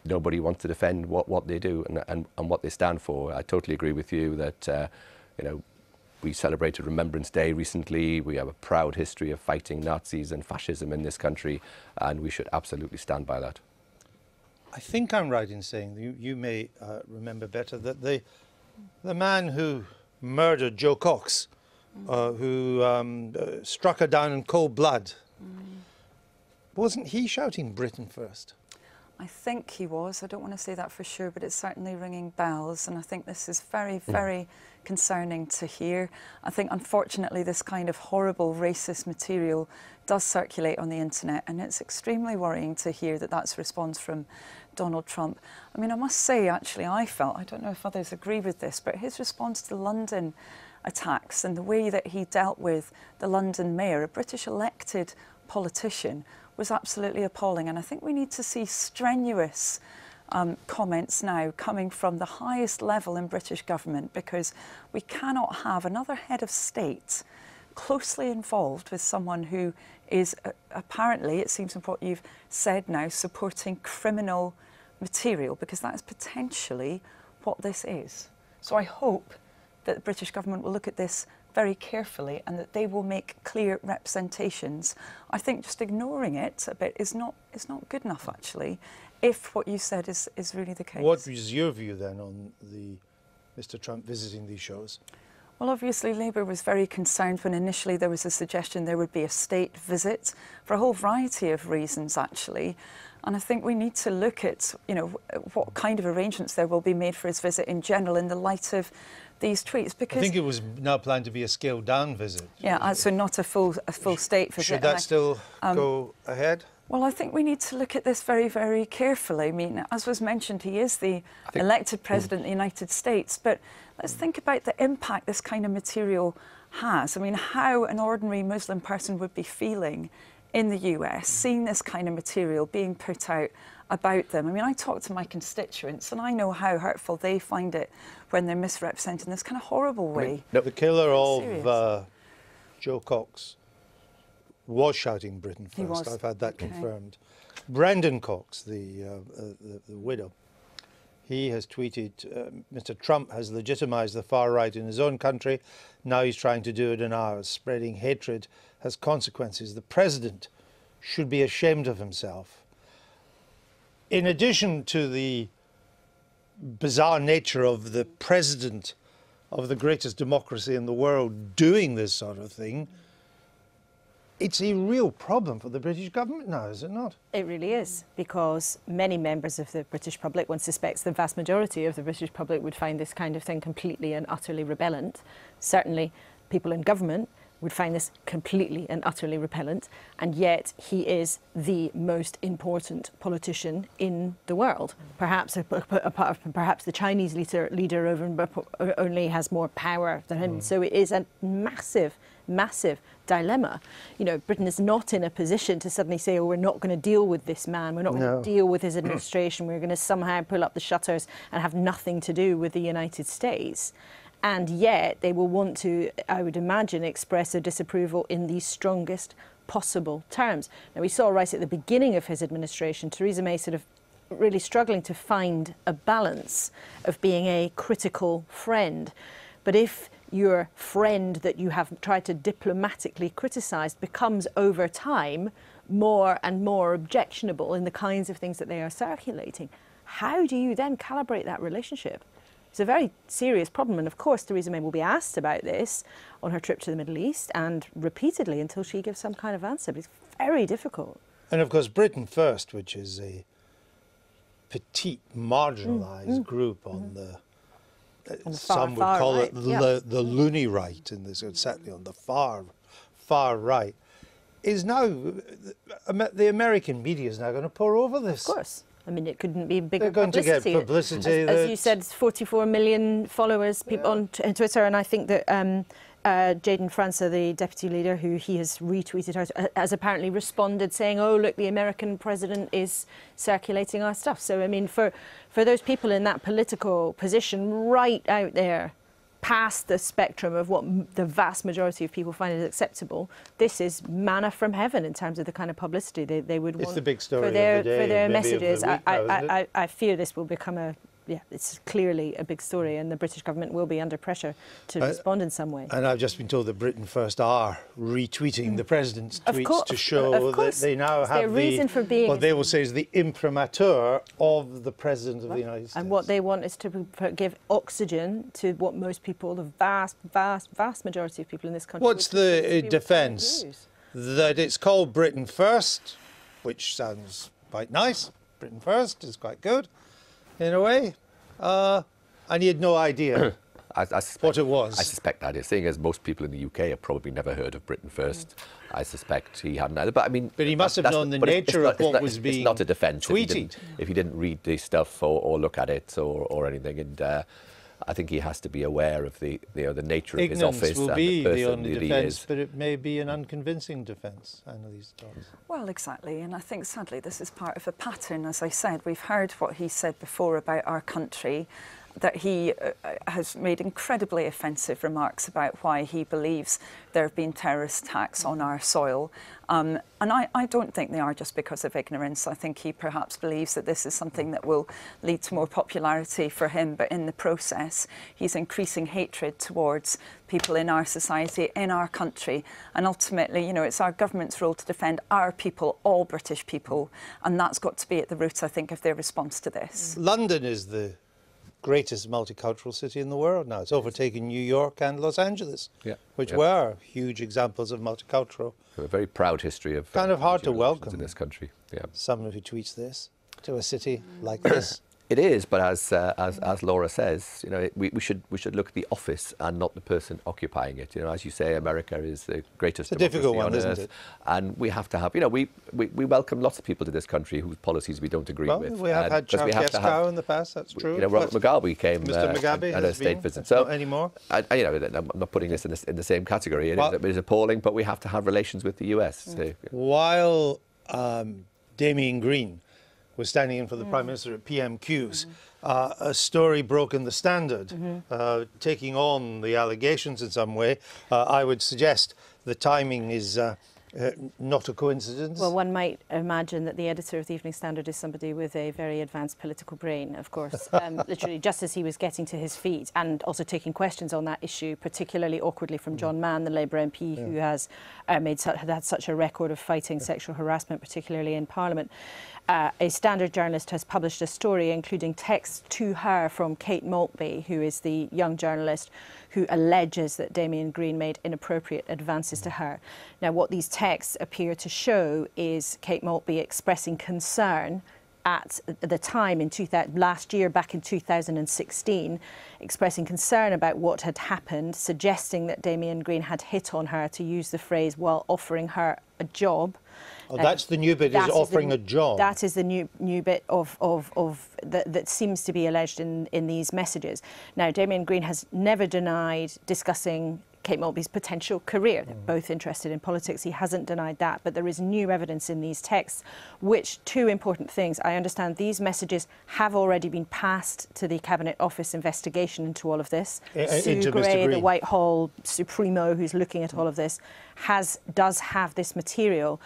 nobody wants to defend what they do and what they stand for. I totally agree with you that, you know, we celebrated Remembrance Day recently. We have a proud history of fighting Nazis and fascism in this country, and we should absolutely stand by that. I think I'm right in saying, you may remember better, that the man who murdered Jo Cox, who struck her down in cold blood, wasn't he shouting Britain First? I think he was. I don't want to say that for sure, but it's certainly ringing bells, and I think this is very, very concerning to hear. I think, unfortunately, this kind of horrible racist material does circulate on the internet, and it's extremely worrying to hear that that's a response from Donald Trump. I mean, I must say, actually, I don't know if others agree with this, but his response to the London attacks and the way that he dealt with the London mayor, a British elected politician, was absolutely appalling. And I think we need to see strenuous comments now coming from the highest level in British government, because we cannot have another head of state closely involved with someone who is apparently, it seems from what you've said now, supporting criminal material, because that is potentially what this is. So I hope that the British government will look at this very carefully and that they will make clear representations. I think just ignoring it a bit is not good enough, actually, if what you said is really the case. What is your view then on the Mr Trump visiting these shows? Well, obviously, Labour was very concerned when initially there was a suggestion there would be a state visit for a whole variety of reasons, actually. And I think we need to look at, you know, what kind of arrangements there will be made for his visit in general in the light of these tweets. Because I think it was now planned to be a scaled-down visit. Yeah, so not a full state visit. Should that still go ahead? Well, I think we need to look at this very, very carefully. I mean, as was mentioned, he is the elected president of the United States, but let's think about the impact this kind of material has. I mean, how an ordinary Muslim person would be feeling in the US, seeing this kind of material being put out about them. I mean, I talk to my constituents and I know how hurtful they find it when they're misrepresented in this kind of horrible way. The killer of Joe Cox was shouting Britain first. He was. I've had that confirmed. Brandon Cox, the widow, he has tweeted, Mr Trump has legitimised the far right in his own country. Now he's trying to do it in ours. Spreading hatred has consequences. The president should be ashamed of himself. In addition to the bizarre nature of the president of the greatest democracy in the world doing this sort of thing, it's a real problem for the British government now, is it not? It really is, because many members of the British public, one suspects the vast majority of the British public, would find this kind of thing completely and utterly repellent. Certainly people in government would find this completely and utterly repellent, and yet he is the most important politician in the world. Perhaps the Chinese leader only has more power than him. So it is a massive dilemma. You know, Britain is not in a position to suddenly say, oh, we're not going to deal with this man, we're not going to deal with his administration, we're going to somehow pull up the shutters and have nothing to do with the United States. And yet they will want to, I would imagine, express their disapproval in the strongest possible terms. Now, we saw right at the beginning of his administration, Theresa May sort of really struggling to find a balance of being a critical friend. But if your friend that you have tried to diplomatically criticise becomes over time more and more objectionable in the kinds of things that they are circulating, how do you then calibrate that relationship? It's a very serious problem, and of course Theresa May will be asked about this on her trip to the Middle East and repeatedly until she gives some kind of answer, but it's very difficult. And of course Britain First, which is a petite marginalised group on the some would call it the loony right in this, certainly on the far right, is now, the American media is now going to pour over this. Of course. I mean, it couldn't be bigger publicity. They're going to get publicity. As you said, 44 million followers on Twitter, and I think that Jayden Francer, the deputy leader, who he has retweeted her, has apparently responded saying, oh, look, the American president is circulating our stuff. So, I mean, for those people in that political position right out there, past the spectrum of what the vast majority of people find is acceptable, this is manna from heaven in terms of the kind of publicity they would want. It's the big story for their, of the day, for their messages. Of the week, I fear this will become it's clearly a big story, and the British government will be under pressure to respond in some way. And I've just been told that Britain First are retweeting the president's tweets to show that they now have reason for being, what they will say is the imprimatur of the President of the United States. And what they want is to give oxygen to what most people, the vast majority of people in this country... What's the defence? That it's called Britain First, which sounds quite nice. Britain First is quite good, in a way. And he had no idea what it was. I suspect that is. Seeing as most people in the UK have probably never heard of Britain First, I suspect he hadn't either. But I mean, he must have known the nature of what was being tweeted. It's not a defence if he didn't read the stuff or look at it or anything. And I think he has to be aware of the nature of his office will and be the person the only that he defence, is. but it may be an unconvincing defence, Annalise Dodds. Well, exactly, and I think sadly this is part of a pattern. As I said, we've heard what he said before about our country, that he has made incredibly offensive remarks about why he believes there have been terrorist attacks on our soil. And I don't think they are just because of ignorance. I think he perhaps believes that this is something that will lead to more popularity for him, but in the process, he's increasing hatred towards people in our society, in our country. And ultimately, you know, it's our government's role to defend our people, all British people, and that's got to be at the root, I think, of their response to this. London is the greatest multicultural city in the world now. It's overtaken New York and Los Angeles, which were huge examples of multicultural. We have a very proud history of kind of hard to welcome in this country. Someone who tweets this to a city like this. It is, but as Laura says, you know, we should look at the office and not the person occupying it. You know, as you say, America is the greatest democracy difficult one, on isn't earth, it? and we have to have. You know, we welcome lots of people to this country whose policies we don't agree with. We have had Charles in the past. That's true. You know, Robert Mugabe came Mr. Mugabe at a state visit. So not anymore. You know, I'm not putting this in the same category. It is appalling, but we have to have relations with the US. So, While Damien Green was standing in for the Prime Minister at PMQs, a story broke in the Standard, taking on the allegations in some way. I would suggest the timing is not a coincidence. Well, one might imagine that the editor of the Evening Standard is somebody with a very advanced political brain, of course. Literally, just as he was getting to his feet and also taking questions on that issue, particularly awkwardly from John Mann, the Labour MP, who has had such a record of fighting sexual harassment, particularly in Parliament. A Standard journalist has published a story including texts to her from Kate Maltby, who is the young journalist who alleges that Damien Green made inappropriate advances to her. Now, what these texts appear to show is Kate Maltby expressing concern at the time last year, back in 2016, expressing concern about what had happened, suggesting that Damien Green had hit on her, to use the phrase, while offering her a job. Oh, that's the new bit, is offering a job. That is the new bit that seems to be alleged in these messages. Now, Damien Green has never denied discussing Kate Maltby's potential career. They're both interested in politics. He hasn't denied that, but there is new evidence in these texts, which, two important things. I understand these messages have already been passed to the Cabinet Office investigation into all of this. Sue Gray, the Whitehall Supremo, who's looking at all of this, does have this material.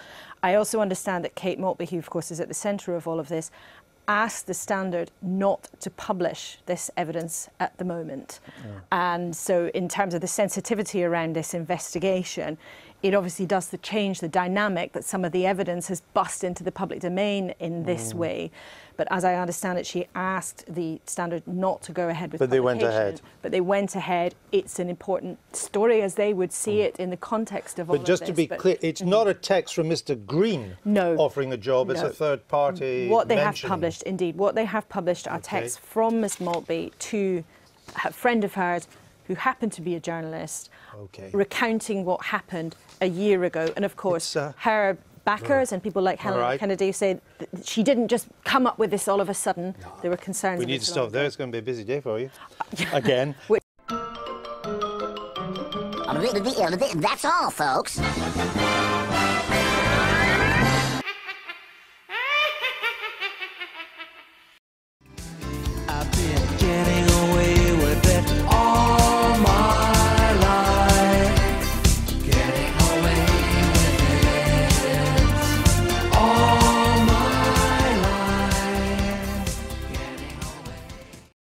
I also understand that Kate Maltby, who of course is at the centre of all of this, asked the Standard not to publish this evidence at the moment. And so in terms of the sensitivity around this investigation, it obviously does change the dynamic that some of the evidence has bust into the public domain in this way. But as I understand it, she asked the Standard not to go ahead with But they went ahead. But they went ahead. It's an important story as they would see it in the context of all of this. But just to be clear, it's not a text from Mr. Green offering a job, it's a third party. What they have published, indeed, what they have published are texts from Ms. Maltby to a friend of hers who happened to be a journalist, recounting what happened a year ago. And of course, her backers and people like Helen Kennedy say that she didn't just come up with this all of a sudden. There were concerns. We need to stop there. It's going to be a busy day for you. Again. That's all, folks.